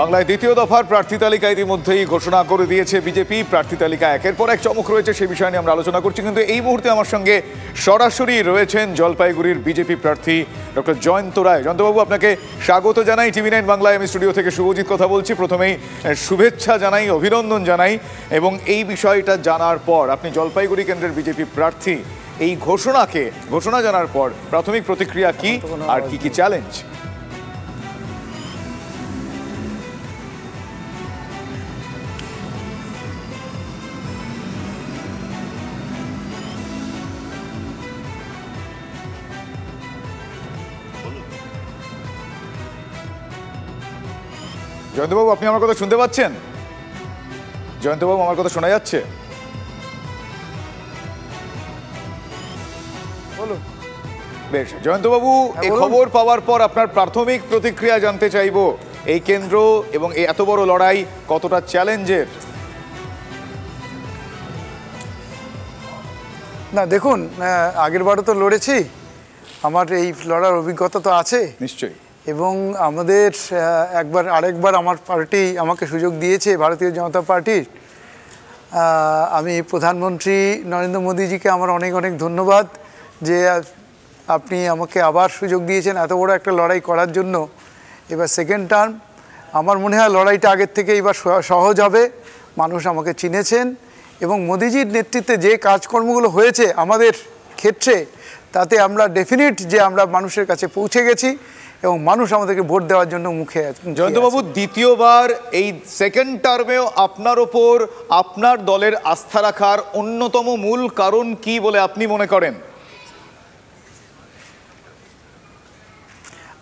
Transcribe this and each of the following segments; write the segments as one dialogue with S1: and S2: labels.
S1: বাংলায় দ্বিতীয় দফার প্রার্থী তালিকা ইতিমধ্যেই ঘোষণা করে দিয়েছে বিজেপি। প্রার্থী তালিকা একের পর এক চমক রয়েছে, সেই বিষয় নিয়ে আমরা আলোচনা করছি। কিন্তু এই মুহূর্তে আমার সঙ্গে সরাসরি রয়েছেন জলপাইগুড়ির বিজেপি প্রার্থী ডক্টর জয়ন্ত রায়। জয়ন্তবাবু, আপনাকে স্বাগত জানাই TV9 বাংলায়। আমি স্টুডিও থেকে শুভজিৎ কথা বলছি। প্রথমেই শুভেচ্ছা জানাই, অভিনন্দন জানাই। এবং এই বিষয়টা জানার পর, আপনি জলপাইগুড়ি কেন্দ্রের বিজেপি প্রার্থী, এই ঘোষণা জানার পর প্রাথমিক প্রতিক্রিয়া কি আর কি কি চ্যালেঞ্জ? জয়ন্তবাবু, আপনি আমার কথা শুনতে পাচ্ছেন? জয়ন্তবাবু, আমার কথা শোনা যাচ্ছে?
S2: বলুন।
S1: বেশ, জয়ন্তবাবু, এই খবর পাওয়ার পর আপনার প্রাথমিক প্রতিক্রিয়া জানতে চাইবো। এই কেন্দ্র এবং এই এত বড় লড়াই কতটা চ্যালেঞ্জের?
S2: না দেখুন, আগের বারও তো লড়েছি, আমার এই লড়ার অভিজ্ঞতা তো আছে
S1: নিশ্চয়ই।
S2: এবং আমাদের আরেকবার আমার পার্টি আমাকে সুযোগ দিয়েছে, ভারতীয় জনতা পার্টির। আমি প্রধানমন্ত্রী নরেন্দ্র মোদীজিকে আমার অনেক অনেক ধন্যবাদ যে আপনি আমাকে আবার সুযোগ দিয়েছেন এত বড় একটা লড়াই করার জন্য। এবার সেকেন্ড টার্ম, আমার মনে হয় লড়াইটা আগের থেকে এবার সহজ হবে। মানুষ আমাকে চিনেছেন এবং মোদীজির নেতৃত্বে যে কাজকর্মগুলো হয়েছে আমাদের ক্ষেত্রে, তাতে আমরা ডেফিনিট যে আমরা মানুষের কাছে পৌঁছে গেছি এবং মানুষ আমাদেরকে ভোট দেওয়ার জন্য মুখে আছে।
S1: জয়ন্তবাবু, দ্বিতীয়বার এই সেকেন্ড টার্মেও আপনার ওপর আপনার দলের আস্থা রাখার অন্যতম মূল কারণ কি বলে আপনি মনে করেন?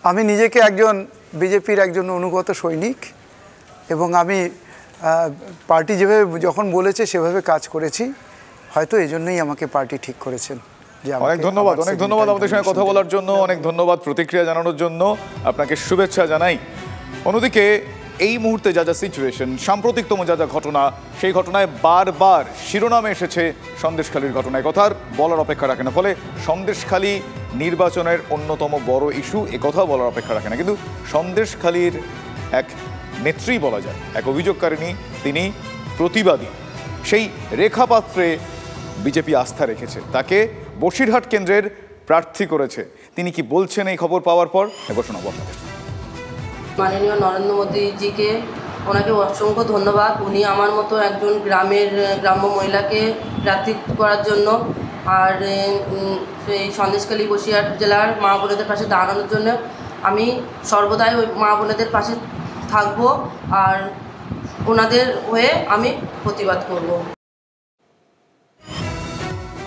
S2: আমি নিজেকে একজন বিজেপির একজন অনুগত সৈনিক এবং আমি পার্টি যেভাবে যখন বলেছে সেভাবে কাজ করেছি। হয়তো এই জন্যই আমাকে পার্টি ঠিক করেছেন।
S1: অনেক ধন্যবাদ, অনেক ধন্যবাদ আমাদের সঙ্গে কথা বলার জন্য, অনেক ধন্যবাদ প্রতিক্রিয়া জানানোর জন্য। আপনাকে শুভেচ্ছা জানাই। অন্যদিকে এই মুহূর্তে যা যা সিচুয়েশন, সাম্প্রতিকতম যা যা ঘটনা, সেই ঘটনায় বারবার শিরোনামে এসেছে সন্দেশখালীর ঘটনায়। কথা আর বলার অপেক্ষা রাখে না। ফলে সন্দেশখালী নির্বাচনের অন্যতম বড় ইস্যু, একথাও বলার অপেক্ষা রাখে না। কিন্তু সন্দেশখালীর এক নেত্রী বলা যায়, এক অভিযোগকারিণী, তিনি প্রতিবাদী। সেই রেখা পাত্রে বিজেপি আস্থা রেখেছে, তাকে বসিরহাট কেন্দ্রের প্রার্থী করেছে। তিনি কি বলছেন এই খবর পাওয়ার পর, ঘোষণা বলা।
S3: মাননীয় নরেন্দ্র মোদীজিকে, ওনাকে অসংখ্য ধন্যবাদ। উনি আমার মতো একজন গ্রাম্য মহিলাকে প্রার্থী করার জন্য আর সেই সন্দেশখালী বসিরহাট জেলার মা বোনেদের পাশে দাঁড়ানোর জন্য আমি সর্বদাই ওই মা বোনেদের পাশে থাকবো আর ওনাদের হয়ে আমি প্রতিবাদ করব।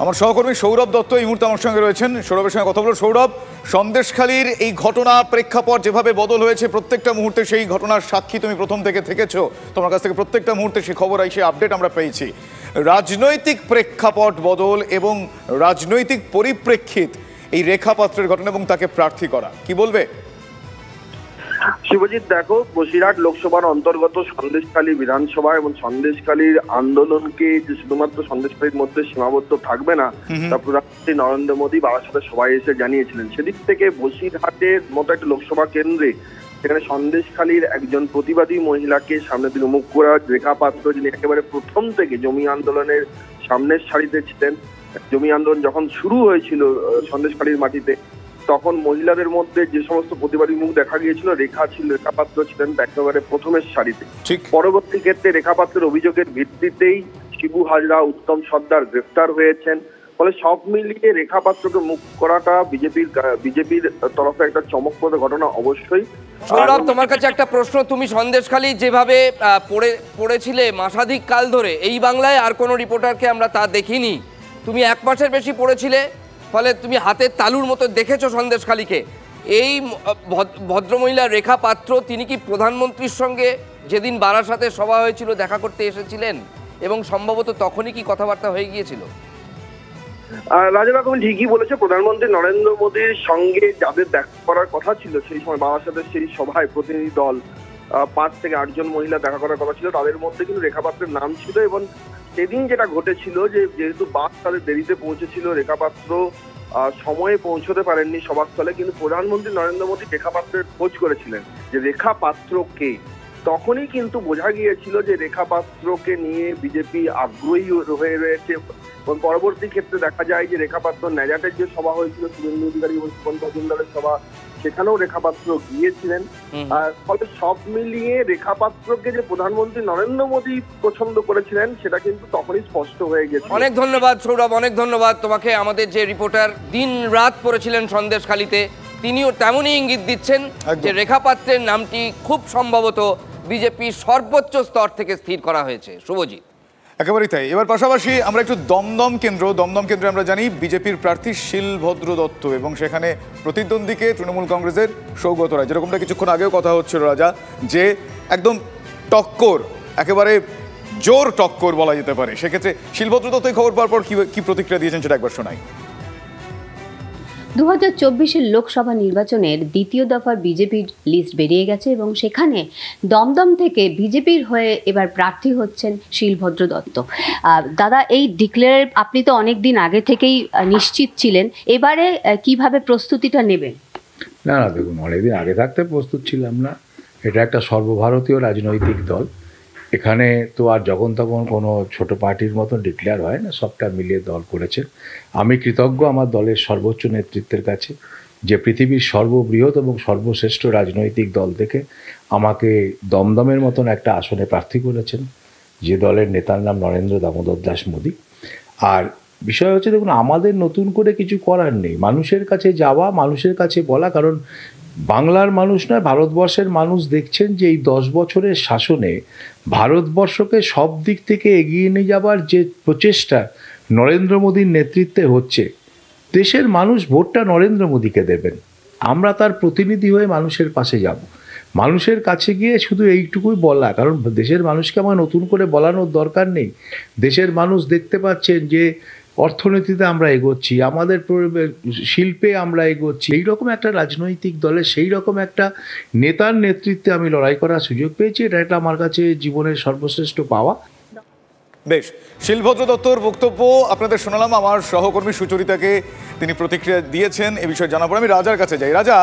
S1: আমার সহকর্মী সৌরভ দত্ত এই মুহূর্তে আমার সঙ্গে রয়েছেন। সৌরভের সঙ্গে কথা বলব। সৌরভ, সন্দেশখালীর এই ঘটনা, প্রেক্ষাপট যেভাবে বদল হয়েছে প্রত্যেকটা মুহূর্তে, সেই ঘটনার সাক্ষী তুমি প্রথম থেকে থেকেছো। তোমার কাছ থেকে প্রত্যেকটা মুহূর্তে সেই খবর এসে আপডেট আমরা পেয়েছি। রাজনৈতিক প্রেক্ষাপট বদল এবং রাজনৈতিক পরিপ্রেক্ষিত এই রেখাপাত্রের ঘটনা এবং তাকে প্রার্থী করা, কি বলবে?
S4: শিবজিৎ, দেখো, বসিরহাট লোকসভার অন্তর্গত সন্দেশখালী বিধানসভা এবং সন্দেশখালীর আন্দোলনকে যে শুধুমাত্র সন্দেশখালীর মধ্যে সীমাবদ্ধ থাকবে না, তা প্রধানমন্ত্রী নরেন্দ্র মোদী বারাসাতে সবাই এসে জানিয়েছিলেন। সেদিক থেকে বসিরহাটের মতো একটা লোকসভা কেন্দ্রে, সেখানে সন্দেশখালীর একজন প্রতিবাদী মহিলাকে সামনে দিকে মুখ করা রেখা পাত্র, যিনি একেবারে প্রথম থেকে জমি আন্দোলনের সামনের সারিতে ছিলেন। জমি আন্দোলন যখন শুরু হয়েছিল সন্দেশখালীর মাটিতে, তখন মহিলাদের মধ্যে যে সমস্ত প্রতিবাদী মুখ দেখা গিয়েছিল, রেখাপাত্র ছিলেন একেবারে প্রথমের সারিতে। পরবর্তী ক্ষেত্রে রেখাপাত্রের অভিযোগের ভিত্তিতেই শিবু হাজরা, উত্তম সর্দার গ্রেফতার হয়েছেন। ফলে সব মিলিয়ে রেখাপাত্রকে মুখ করাটা বিজেপির তরফে একটা চমকপ্রদ ঘটনা অবশ্যই।
S5: সৌরভ, তোমার কাছে একটা প্রশ্ন। তুমি সন্দেশখালী যেভাবে পড়েছিলে মাসাধিক কাল ধরে, এই বাংলায় আর কোনো রিপোর্টারকে আমরা তা দেখিনি। তুমি 1 মাসের বেশি পড়েছিলে, ফলে তুমি হাতের তালুর মতো দেখেছো সন্দেশখালীকে। এই ভদ্রমহিলা রেখা পাত্র, তিনি কি প্রধানমন্ত্রীর সঙ্গে যেদিন বারাসাতে সভা হয়েছিল দেখা করতে এসেছিলেন এবং সম্ভবত তখনই কি কথাবার্তা হয়ে গিয়েছিল?
S4: রাজা, তুমি ঠিকই বলেছো। প্রধানমন্ত্রী নরেন্দ্র মোদীর সঙ্গে যাদের দেখা করার কথা ছিল সেই সময় বারাসাতের সেই সভায় প্রতিনিধি দল 5 থেকে 8 জন মহিলা দেখা করার কথা ছিল, তাদের মধ্যে কিন্তু রেখাপাত্রের নাম ছিল। এবং সেদিন যেটা ঘটেছিল, যে যেহেতু বাস তাদের দেরিতে পৌঁছেছিল, রেখাপাত্র সময়ে পৌঁছতে পারেননি সভাস্থলে, কিন্তু প্রধানমন্ত্রী নরেন্দ্র মোদী রেখাপাত্রের খোঁজ করেছিলেন যে রেখাপাত্র কে। তখনই কিন্তু বোঝা গিয়েছিল যে রেখা পাত্রকে নিয়ে বিজেপি আগ্রহী হয়ে রয়েছে। এবং পরবর্তী ক্ষেত্রে দেখা যায় যে রেখা পাত্র ন্যাজাটের যে সভা হয়েছিল শুভেন্দু অধিকারী এবং সুকান্ত মজুমদারের সভা, সেখানেও রেখা পাত্র গিয়েছিলেন। আর ফলে সব মিলিয়ে রেখা পাত্রকে যে প্রধানমন্ত্রী নরেন্দ্র মোদী পছন্দ করেছিলেন সেটা কিন্তু তখনই স্পষ্ট হয়ে গেছে।
S5: অনেক ধন্যবাদ সৌরভ, অনেক ধন্যবাদ তোমাকে। আমাদের যে রিপোর্টার দিন রাত পড়েছিলেন সন্দেশখালীতে, তিনিও তেমনই ইঙ্গিত দিচ্ছেন যে রেখা পাত্রের নামটি খুব সম্ভবত বিজেপির সর্বোচ্চ স্তর থেকে স্থির করা হয়েছে। শুভজিৎ,
S1: একেবারেই তাই। এবার পাশাপাশি আমরা একটু দমদম কেন্দ্রে আমরা জানি বিজেপির প্রার্থী শিলভদ্র দত্ত এবং সেখানে প্রতিদ্বন্দ্বীকে তৃণমূল কংগ্রেসের সৌগত রায়, যেরকমটা কিছুক্ষণ আগেও কথা হচ্ছিল রাজা, যে একদম টক্কর, একেবারে জোর টক্কর বলা যেতে পারে। সেক্ষেত্রে শিলভদ্র দত্ত এই খবর পাওয়ার পর কি প্রতিক্রিয়া দিয়েছেন সেটা একবার শোনাই।
S6: 2024-এর লোকসভা নির্বাচনের দ্বিতীয় দফার বিজেপির লিস্ট বেরিয়ে গেছে এবং সেখানে দমদম থেকে বিজেপির হয়ে এবার প্রার্থী হচ্ছেন শিলভদ্র দত্ত। দাদা, এই ডিক্লেয়ার আপনি তো অনেক দিন আগে থেকেই নিশ্চিত ছিলেন, এবারে কিভাবে প্রস্তুতিটা নেবেন?
S7: না, দেখুন, অনেকদিন আগে থাকতে প্রস্তুত ছিলাম না। এটা একটা সর্বভারতীয় রাজনৈতিক দল, এখানে তো আর যখন তখন কোনো ছোট পার্টির মতন ডিক্লেয়ার হয় না, সবটা মিলিয়ে দল করেছেন। আমি কৃতজ্ঞ আমার দলের সর্বোচ্চ নেতৃত্বের কাছে যে পৃথিবীর সর্ববৃহৎ এবং সর্বশ্রেষ্ঠ রাজনৈতিক দল থেকে আমাকে দমদমের মতন একটা আসনে প্রার্থী করেছেন, যে দলের নেতার নাম নরেন্দ্র দামোদর দাস মোদী। আর বিষয় হচ্ছে, দেখুন, আমাদের নতুন করে কিছু করার নেই, মানুষের কাছে যাওয়া, মানুষের কাছে বলা। কারণ বাংলার মানুষ নয়, ভারতবর্ষের মানুষ দেখছেন যে এই 10 বছরের শাসনে ভারতবর্ষকে সব দিক থেকে এগিয়ে নিয়ে যাবার যে প্রচেষ্টা নরেন্দ্র মোদীর নেতৃত্বে হচ্ছে, দেশের মানুষ ভোটটা নরেন্দ্র মোদীকে দেবেন। আমরা তার প্রতিনিধি হয়ে মানুষের পাশে যাব, মানুষের কাছে গিয়ে শুধু এইটুকুই বলা। কারণ দেশের মানুষকে আমার নতুন করে বলানোর দরকার নেই। দেশের মানুষ দেখতে পাচ্ছেন যে অর্থনীতিতে আমরা এগোচ্ছি, আমাদের শিল্পে আমরা এগোচ্ছি। এইরকম একটা রাজনৈতিক দলের সেই রকম একটা নেতার নেতৃত্বে আমি লড়াই করার সুযোগ পেয়েছি, এটা আমার কাছে জীবনের সর্বশ্রেষ্ঠ পাওয়া।
S1: বেশ, শিলভদ্র দত্তর বক্তব্য আপনাদের শোনালাম। আমার সহকর্মী সুচরিতাকে তিনি প্রতিক্রিয়া দিয়েছেন এ বিষয়ে জানার পর আমি রাজার কাছে যাই। রাজা,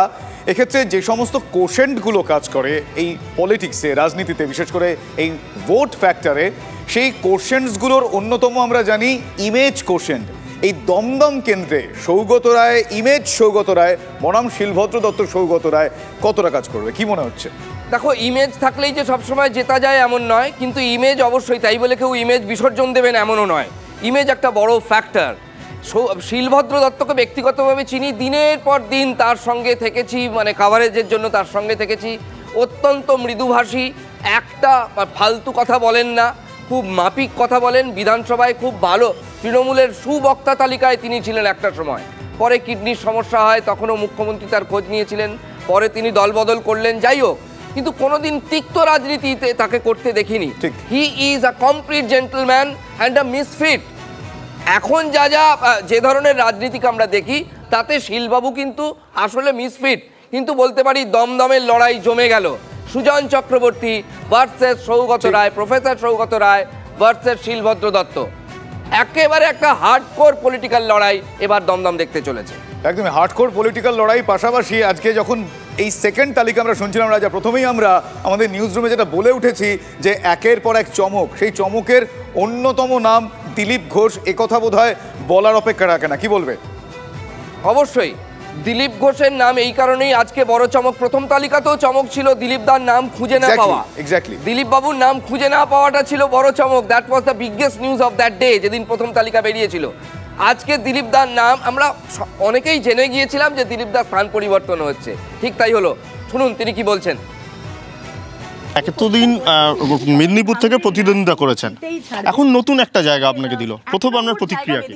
S1: এক্ষেত্রে যে সমস্ত কোশেন্টগুলো কাজ করে এই পলিটিক্সে, রাজনীতিতে, বিশেষ করে এই ভোট ফ্যাক্টরে, সেই কোশেন্টসগুলোর অন্যতম আমরা জানি ইমেজ কোশেন্ট। এই দমদম কেন্দ্রে সৌগত রায়, ইমেজ সৌগত রায় বনাম শিলভদ্র দত্ত সৌগত রায় কতটা কাজ করবে, কি মনে হচ্ছে?
S5: দেখো, ইমেজ থাকলেই যে সবসময় জেতা যায় এমন নয়, কিন্তু ইমেজ অবশ্যই, তাই বলে কেউ ইমেজ বিসর্জন দেবেন এমনও নয়। ইমেজ একটা বড় ফ্যাক্টর। শিলভদ্র দত্তকে ব্যক্তিগতভাবে চিনি, দিনের পর দিন তার সঙ্গে থেকেছি, মানে কাভারেজের জন্য তার সঙ্গে থেকেছি। অত্যন্ত মৃদুভাষী, একটা ফালতু কথা বলেন না, খুব মাপিক কথা বলেন। বিধানসভায় খুব ভালো, তৃণমূলের সুবক্তা তালিকায় তিনি ছিলেন একটা সময়। পরে কিডনির সমস্যা হয়, তখনও মুখ্যমন্ত্রী তার খোঁজ নিয়েছিলেন, পরে তিনি দলবদল করলেন। যাই হোক, কিন্তু কোনোদিন তিক্ত রাজনীতিতে তাকে করতে দেখিনি। He is a complete gentleman and a misfit. এখন যে ধরনের রাজনীতিকে আমরা দেখি, তাতে শিলবাবু কিন্তু আসলে মিসফিট। কিন্তু বলতে পারি দমদমের লড়াই জমে গেল। Sujan Chakraborty versus Saugata Roy, professor Saugata Roy versus Shilbhadra Dutta. একেবারে একটা হার্ডকোর পলিটিক্যাল লড়াই এবার দমদম দেখতে চলেছে।
S1: একদমই হার্ডকোর পলিটিক্যাল লড়াই। পাশাপাশি আজকে যখন এই সেকেন্ড তালিকা আমরা শুনছিলাম রাজা, প্রথমেই আমরা আমাদের নিউজ রুমে যেটা বলে উঠেছি যে একের পর এক চমক, সেই চমকের অন্যতম নাম দিলীপ ঘোষ। একথা বোধহয় বলার অপেক্ষা রাখে না, কি বলবে?
S5: অবশ্যই দিলীপ ঘোষের নাম এই কারণেই আজকে বড় চমক। প্রথম তালিকাতেও চমক ছিল দিলীপ দার নাম খুঁজে না পাওয়া। দিলীপ বাবুর নাম খুঁজে না পাওয়াটা ছিল বড় চমক। That was the biggest news of that day, যেদিন প্রথম তালিকা বেরিয়েছিল। আজকে দিলীপ দার নাম আমরা অনেকেই জেনে গিয়েছিলাম যে দিলীপ দার স্থান পরিবর্তন হচ্ছে, ঠিক তাই হলো। শুনুন তিনি কি বলছেন।
S8: এতদিন মেদিনীপুর থেকে প্রতিদ্বন্দ্বিতা করেছেন, এখন নতুন একটা জায়গা আপনাকে দিল, প্রথম আপনার প্রতিক্রিয়া কি?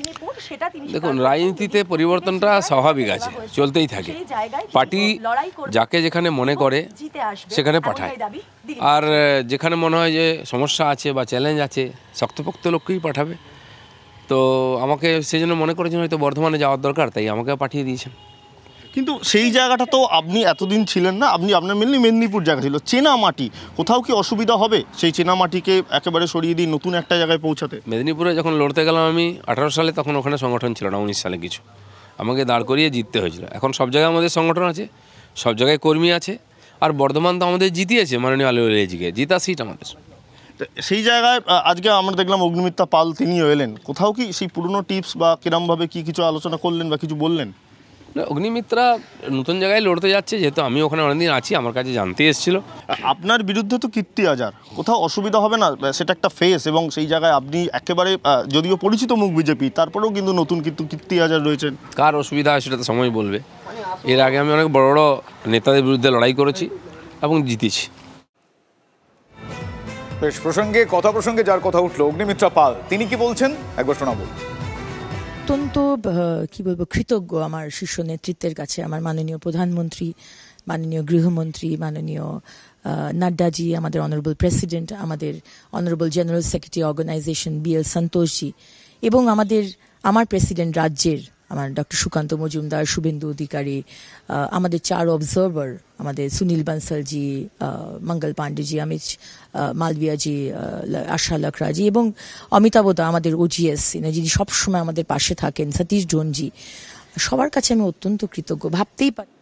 S9: দেখুন, রাজনীতিতে পরিবর্তনটা স্বাভাবিক আছে, চলতেই থাকে। পার্টি যাকে যেখানে মনে করে সেখানে পাঠায়, আর যেখানে মনে হয় যে সমস্যা আছে বা চ্যালেঞ্জ আছে, শক্তপোক্ত লোককেই পাঠাবে। তো আমাকে সেই জন্য মনে করেছেন হয়তো বর্ধমানে যাওয়ার দরকার, তাই আমাকে পাঠিয়ে দিয়েছেন।
S8: কিন্তু সেই জায়গাটা তো আপনি এতদিন ছিলেন না, আপনার মেনলি মেদিনীপুর জায়গা ছিল, চেনা মাটি। কোথাও কি অসুবিধা হবে সেই চেনা মাটিকে একেবারে সরিয়ে দিয়ে নতুন একটা জায়গায় পৌঁছাতে?
S9: মেদিনীপুরে যখন লড়তে গেলাম আমি 18 সালে, তখন ওখানে সংগঠন ছিল না, 19 সালে কিছু আমাকে দাঁড় করিয়ে জিততে হয়েছিল। এখন সব জায়গায় আমাদের সংগঠন আছে, সব জায়গায় কর্মী আছে, আর বর্ধমান তো আমাদের জিতিয়েছে মাননীয় আলুওয়ালিয়াজিকে, জিতা সিট আমাদের।
S8: সেই জায়গায় আজকে আমরা দেখলাম অগ্নিমিত্রা পাল তিনিও এলেন, কোথাও কি সেই পুরনো টিপস বা কিরমভাবে কি কিছু আলোচনা করলেন বা কিছু বললেন?
S9: না, অগ্নিমিত্রা নতুন জায়গায় লড়তে যাচ্ছে, যেহেতু আমি ওখানে অনেকদিন আছি, আমার কাছে জানতে এসেছিল।
S8: আপনার বিরুদ্ধে তো কীর্তি আজার, কোথাও অসুবিধা হবে না? সেটা একটা ফেস, এবং সেই জায়গায় আপনি একেবারে যদিও পরিচিত মুখ বিজেপি, তারপরেও কিন্তু নতুন কিন্তু কীর্তি আজার রয়েছেন।
S9: কার অসুবিধা হয় সেটা তো সময় বলবে। এর আগে আমি অনেক বড় বড় নেতাদের বিরুদ্ধে লড়াই করেছি এবং জিতেছি।
S1: বেশ, প্রসঙ্গে যার কথা উঠলো অগ্নিমিত্রা পাল, তিনি কি বলছেন একবার শোনাবো।
S10: অত্যন্ত কি বলবো কৃতজ্ঞ আমার শীর্ষ নেতৃত্বের কাছে, আমার মাননীয় প্রধানমন্ত্রী, মাননীয় গৃহমন্ত্রী, মাননীয় নাড্ডাজি, আমাদের অনারেবল প্রেসিডেন্ট, আমাদের honourable general secretary organisation BL Santoshji, এবং আমার প্রেসিডেন্ট রাজ্যের আমার ডক্টর সুকান্ত মজুমদার, শুভেন্দু অধিকারী, আমাদের 4 অবজারভার, আমাদের সুনীল বানসালজি, মঙ্গল পাণ্ডেজি, অমিত মালভিয়াজি, আশা লখরাজি, এবং অমিতাভ দা, আমাদের OGS, যিনি সবসময় আমাদের পাশে থাকেন, সতীশ ডোনজি, সবার কাছে আমি অত্যন্ত কৃতজ্ঞ, ভাবতেই পারি।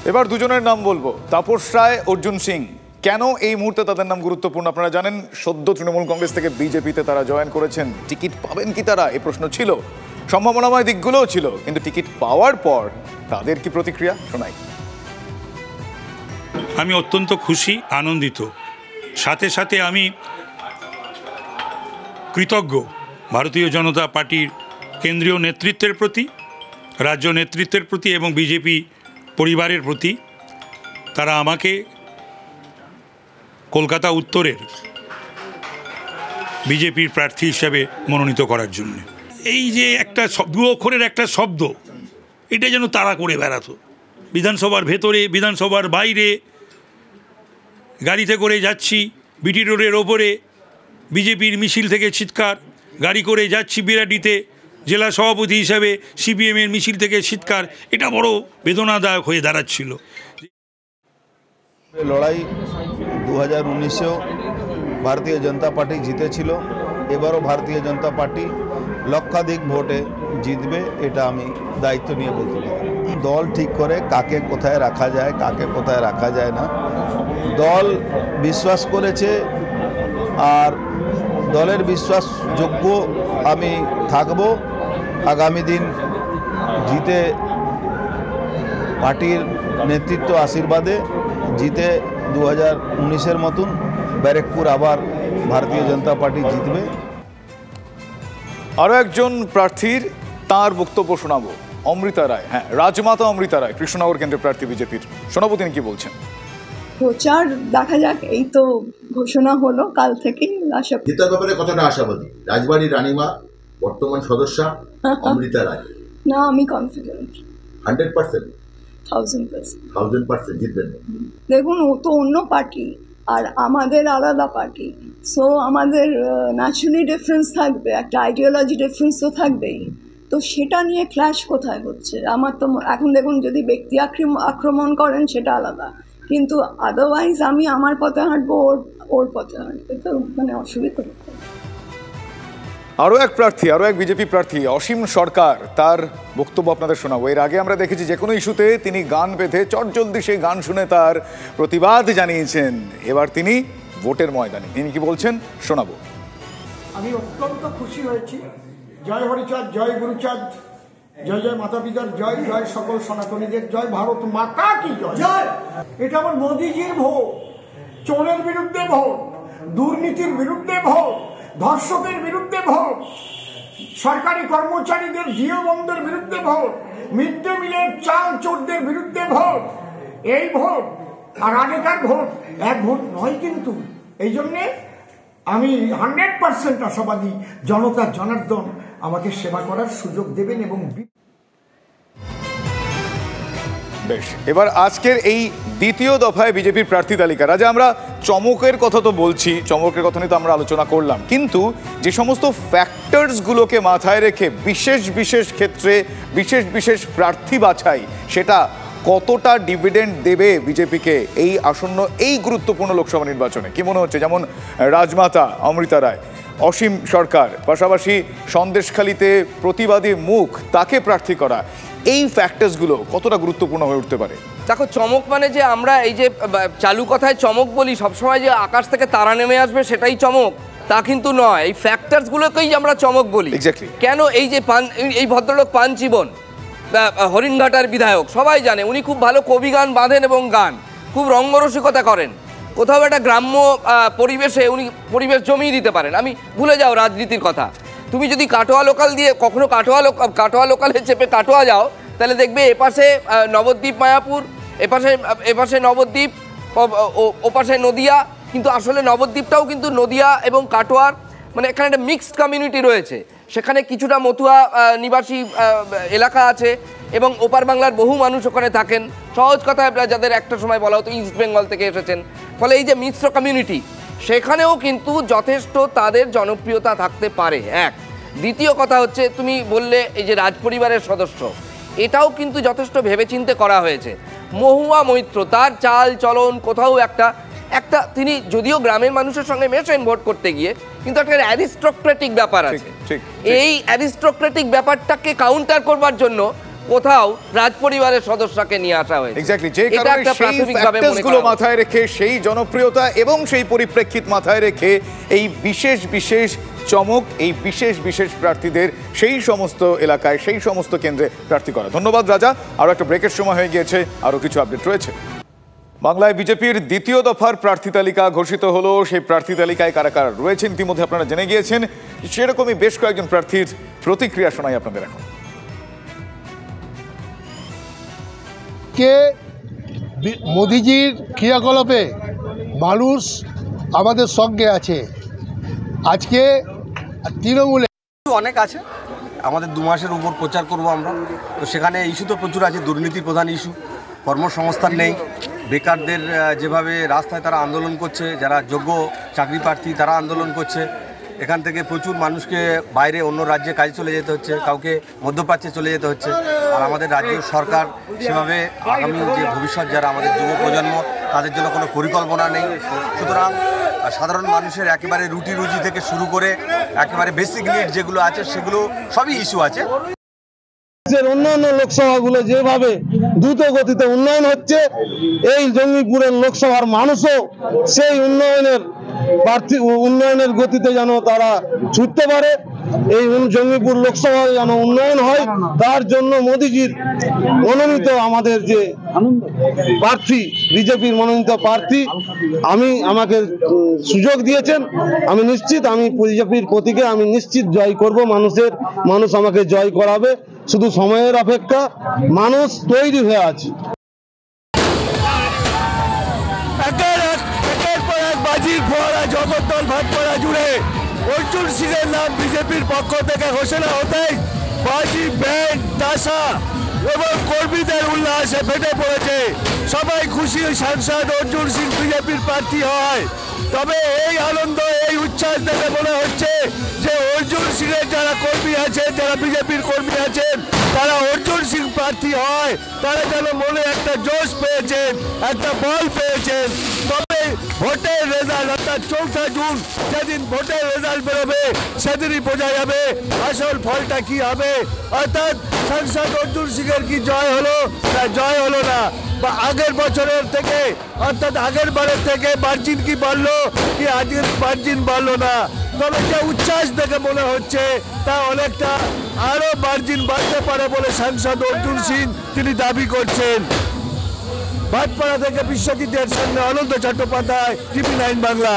S1: এবার দুজনের নাম বলবো, তাপস রায়, অর্জুন সিং। কেন এই মুহূর্তে তাদের নাম গুরুত্বপূর্ণ? আপনারা জানেন সদ্য তৃণমূল কংগ্রেস থেকে বিজেপিতে তারা জয়েন করেছেন। টিকিট পাবেন কি তারা, এই প্রশ্ন ছিল, সম্ভাবনাময় দিকগুলোও ছিল, কিন্তু টিকিট পাওয়ার পর তাদের কি প্রতিক্রিয়া শোনাই।
S11: আমি অত্যন্ত খুশি, আনন্দিত, সাথে সাথে আমি কৃতজ্ঞ ভারতীয় জনতা পার্টির কেন্দ্রীয় নেতৃত্বের প্রতি, রাজ্য নেতৃত্বের প্রতি এবং বিজেপি পরিবারের প্রতি। তারা আমাকে কলকাতা উত্তরের বিজেপির প্রার্থী হিসাবে মনোনীত করার জন্য। এই যে একটা 2 অক্ষরের একটা শব্দ, এটা যেন তাড়া করে বেড়াতো বিধানসভার ভেতরে, বিধানসভার বাইরে। গাড়িতে করে যাচ্ছি BT রোডের ওপরে, বিজেপির মিছিল থেকে চিৎকার, গাড়ি করে যাচ্ছি বিরাটিতে, জেলা সভাপতি হিসাবে CPM-এর মিছিল থেকে চিৎকার। এটা বড় বেদনাদায়ক হয়ে দাঁড়াচ্ছিল।
S12: লড়াই 2019-এও ভারতীয় জনতা পার্টি জিতেছিল, এবারও ভারতীয় জনতা পার্টি লক্ষাধিক ভোটে জিতবে, এটা আমি দায়িত্ব নিয়ে বলতে পারি। দল ঠিক করে কাকে কোথায় রাখা যায়, কাকে কোথায় রাখা যায় না, দল বিশ্বাস করেছে, আর দলের বিশ্বাসযোগ্য আমি থাকব। আগামী দিন জিতে পার্টির নেতৃত্ব আশীর্বাদে জিতে 2019-এর মতন ব্যারেকপুর আবার ভারতীয় জনতা পার্টি জিতবে।
S1: আরও একজন প্রার্থীর তার বক্তব্য শোনাবো, অমৃতা রায়। হ্যাঁ, রাজমাতা অমৃতা রায়, কৃষ্ণনগর কেন্দ্রের প্রার্থী বিজেপির। শোনাবো তিনি কি বলছেন।
S13: প্রচার দেখা যাক, এই তো ঘোষণা হলো, কাল থেকেই আশা
S14: জেতার ব্যাপারে কতটা আশাবাদী রাজবাড়ির রানীমা বর্তমান সদস্যা অমৃতা রায়?
S13: না, আমি কনফিডেন্ট
S14: 100%,
S13: 1000%
S14: জিতবেন।
S13: দেখুন, ও তো অন্য পার্টি আর আমাদের আলাদা পার্টি, সো আমাদের ন্যাচুরালি ডিফারেন্স থাকবে, একটা আইডিওলজি ডিফারেন্স তো থাকবেই। তো সেটা নিয়ে ক্ল্যাশ কোথায় হচ্ছে? আমার তো এখন দেখুন, যদি ব্যক্তি আক্রমণ করেন সেটা আলাদা, কিন্তু আদারওয়াইজ আমি আমার পথে হাঁটবো, ওর পথে হাঁটবে, তো মানে অসুবিধা।
S1: আরও এক বিজেপি প্রার্থী অসীম সরকার, তার বক্তব্য আপনাদের শোনাবো। এর আগে আমরা দেখেছি যে কোনো ইস্যুতে তিনি গান বেঁধে চটজলদি সেই গান শুনে তার প্রতিবাদ জানিয়েছেন। এবার তিনি ভোটের ময়দানে, তিনি কি বলছেন শোনাবো।
S15: আমি অত্যন্ত খুশি হয়েছি। জয় হরিচাঁদ, জয় গুরুচাঁদ, জয় জয় মাতা পিতার জয়, জয় সকল সনাতনীদের জয়, ভারত মাতা কি জয়। এটা আমার মোদিজির ভোট, চোরের বিরুদ্ধে ভোট, দুর্নীতির বিরুদ্ধে ভোট, ধর্ষকের বিরুদ্ধে ভোট, সরকারি কর্মচারীদের জিও বন্ধের বিরুদ্ধে ভোট, মিড ডে মিলের চাল চোরদের বিরুদ্ধে ভোট। এই ভোট আর আগেকার ভোট এক ভোট নয়, কিন্তু এই জন্যে আমি 100% আশাবাদী জনতা জনার্দন আমাকে সেবা করার সুযোগ দেবেন। এবং
S1: বেশ, এবার আজকের এই দ্বিতীয় দফায় বিজেপির প্রার্থী তালিকা। রাজা, আমরা চমকের কথা তো বলছি, চমকের কথা নিয়ে তো আমরা আলোচনা করলাম, কিন্তু যে সমস্ত ফ্যাক্টরসগুলোকে মাথায় রেখে বিশেষ ক্ষেত্রে বিশেষ প্রার্থী বাছাই, সেটা কতটা ডিভিডেন্ড দেবে বিজেপিকে এই আসন্ন এই গুরুত্বপূর্ণ লোকসভা নির্বাচনে কি মনে হচ্ছে? যেমন রাজমাতা অমৃতা রায়, অসীম সরকার, পাশাপাশি সন্দেশখালিতে প্রতিবাদী মুখ, তাকে প্রার্থী করা, এই ফ্যাক্টরসগুলো কতটা গুরুত্বপূর্ণ হয়ে উঠতে পারে?
S5: দেখো, চমক মানে যে আমরা এই যে চালু কথায় চমক বলি, সবসময় যে আকাশ থেকে তারা নেমে আসবে সেটাই চমক তা কিন্তু নয়। এই ফ্যাক্টরসগুলোকেই আমরা চমক বলি। কেন? এই যে এই ভদ্রলোক পাঞ্চীবন হরিণঘাটার বিধায়ক, সবাই জানে উনি খুব ভালো কবি গান বাঁধেন এবং গান খুব রঙ্গরসিকতা করেন। কোথাও একটা গ্রাম্য পরিবেশে উনি পরিবেশ জমিয়ে দিতে পারেন। আমি ভুলে যাও রাজনীতির কথা, তুমি যদি কাটোয়া লোকাল দিয়ে কখনো কাটোয়া লোকালে চেপে কাটোয়া যাও, তাহলে দেখবে এপাশে নবদ্বীপ মায়াপুর, এপাশে নবদ্বীপ, ওপাশে নদিয়া, কিন্তু আসলে নবদ্বীপটাও কিন্তু নদিয়া এবং কাটোয়ার মানে এখানে একটা মিক্সড কমিউনিটি রয়েছে। সেখানে কিছুটা মতুয়া নিবাসী এলাকা আছে এবং ওপার বাংলার বহু মানুষ ওখানে থাকেন। সহজ কথায় যাদের একটা সময় বলা হতো ইস্ট বেঙ্গল থেকে এসেছেন, ফলে এই যে মিশ্র কমিউনিটি, সেখানেও কিন্তু যথেষ্ট তাদের জনপ্রিয়তা থাকতে পারে। এক, দ্বিতীয় কথা হচ্ছে তুমি বললে এই যে রাজপরিবারের সদস্য, এটাও কিন্তু যথেষ্ট ভেবেচিন্তে করা হয়েছে। মহুয়া মৈত্র, তার চাল চলন কোথাও একটা তিনি যদিও গ্রামের মানুষের সঙ্গে মেশেন ভোট করতে গিয়ে, কিন্তু একটা অ্যারিস্টোক্রেটিক ব্যাপার আছে। এই অ্যারিস্টোক্রেটিক ব্যাপারটাকে কাউন্টার করবার জন্য কোথাও রাজপরিবারের সদস্যকে নিয়ে আসা হয়েছে।
S1: এক্স্যাক্টলি, যে কারণে সেই ফ্যাক্টরসগুলো মাথায় রেখে, সেই জনপ্রিয়তা এবং সেই পরিপ্রেক্ষিত মাথায় রেখে এই বিশেষ চমক, এই বিশেষ প্রার্থীদের সেই সমস্ত এলাকায় সেই সমস্ত কেন্দ্রে প্রার্থী করা। ধন্যবাদ রাজা। আরও একটা ব্রেকের সময় হয়ে গিয়েছে, আরও কিছু আপডেট রয়েছে। বাংলায় বিজেপির দ্বিতীয় দফার প্রার্থী তালিকা ঘোষিত হলো। সেই প্রার্থী তালিকায় কারা কারা রয়েছেন ইতিমধ্যে আপনারা জেনে গিয়েছেন। সেরকমই বেশ কয়েকজন প্রার্থীর প্রতিক্রিয়া শোনাই আপনাদের এখন।
S16: কে মোদিজির ক্রিয়াকলাপে মানুষ আমাদের সঙ্গে আছে। আজকে তৃণমূলে
S17: অনেক আছে, আমাদের 2 মাসের উপর প্রচার করব আমরা, তো সেখানে ইস্যু তো প্রচুর আছে। দুর্নীতি প্রধান ইস্যু, কর্মসংস্থান নেই, বেকারদের যেভাবে রাস্তায় তারা আন্দোলন করছে, যারা যোগ্য চাকরি প্রার্থী তারা আন্দোলন করছে। এখান থেকে প্রচুর মানুষকে বাইরে অন্য রাজ্যে কাজে চলে যেতে হচ্ছে, কাউকে মধ্যপ্রাচ্যে চলে যেতে হচ্ছে। আর আমাদের রাজ্য সরকার সেভাবে আগামী যে ভবিষ্যৎ যারা আমাদের যুব প্রজন্ম, তাদের জন্য কোনো পরিকল্পনা নেই। সুতরাং সাধারণ মানুষের একেবারে রুটি রুজি থেকে শুরু করে একেবারে বেসিক নিড যেগুলো আছে সেগুলো সবই ইস্যু আছে।
S16: অন্যান্য লোকসভাগুলো যেভাবে দ্রুত গতিতে উন্নয়ন হচ্ছে, এই জঙ্গিপুরের লোকসভার মানুষও সেই উন্নয়নের গতিতে যেন তারা ছুটতে পারে। এই জঙ্গিপুর লোকসভায় যেন উন্নয়ন হয়, তার জন্য মোদিজির মনোনীত আমাদের যে প্রার্থী, বিজেপির মনোনীত প্রার্থী, আমাকে সুযোগ দিয়েছেন। আমি নিশ্চিত, আমি বিজেপির প্রতীকে আমি নিশ্চিত জয় করব। মানুষ আমাকে জয় করাবে, শুধু সময়ের অপেক্ষা। মানুষ তৈরি হয়ে আছে।
S18: বাজির ফোয়ারা জগদ্দল ভাটপাড়া জুড়ে অর্জুন সিংয়ের নাম বিজেপির পক্ষ থেকে ঘোষণা হতেই বাজি, ব্যান্ড, তাসা এবং কর্মীদের উল্লাসে ফেটে পড়েছে। সবাই খুশি, সাংসদ অর্জুন সিং বিজেপির প্রার্থী হয়। তবে এই আনন্দ, এই উচ্ছ্বাস দেখে মনে হচ্ছে যে অর্জুন সিংয়ের যারা কর্মী আছেন, যারা বিজেপির কর্মী আছেন, তারা অর্জুন সিং প্রার্থী হয়, তারা যেন মনে একটা জোশ পেয়েছেন, একটা বল পেয়েছেন। তবে ভোটের রেজাল্ট অর্থাৎ 4 জুন যেদিন ভোটের রেজাল্ট বেরোবে, সেদিনই বোঝা যাবে আসল ফলটা কি হবে। অর্থাৎ সাংসদ অর্জুন সিংয়ের কি জয় হলো না জয় হলো না, বা আগের বছরের থেকে অর্থাৎ আগের বারের থেকে মার্জিন কি বাড়লো কি আজকের মার্জিন বাড়লো না। তবে যে উচ্ছ্বাস দেখে মনে হচ্ছে তা অনেকটা আরও মার্জিন বাড়তে পারে বলে সাংসদ অর্জুন সিং তিনি দাবি করছেন। ভাটপাড়া থেকে বিশ্বজিতের সঙ্গে অনন্ত চট্টোপাধ্যায়, টিভি 9 বাংলা।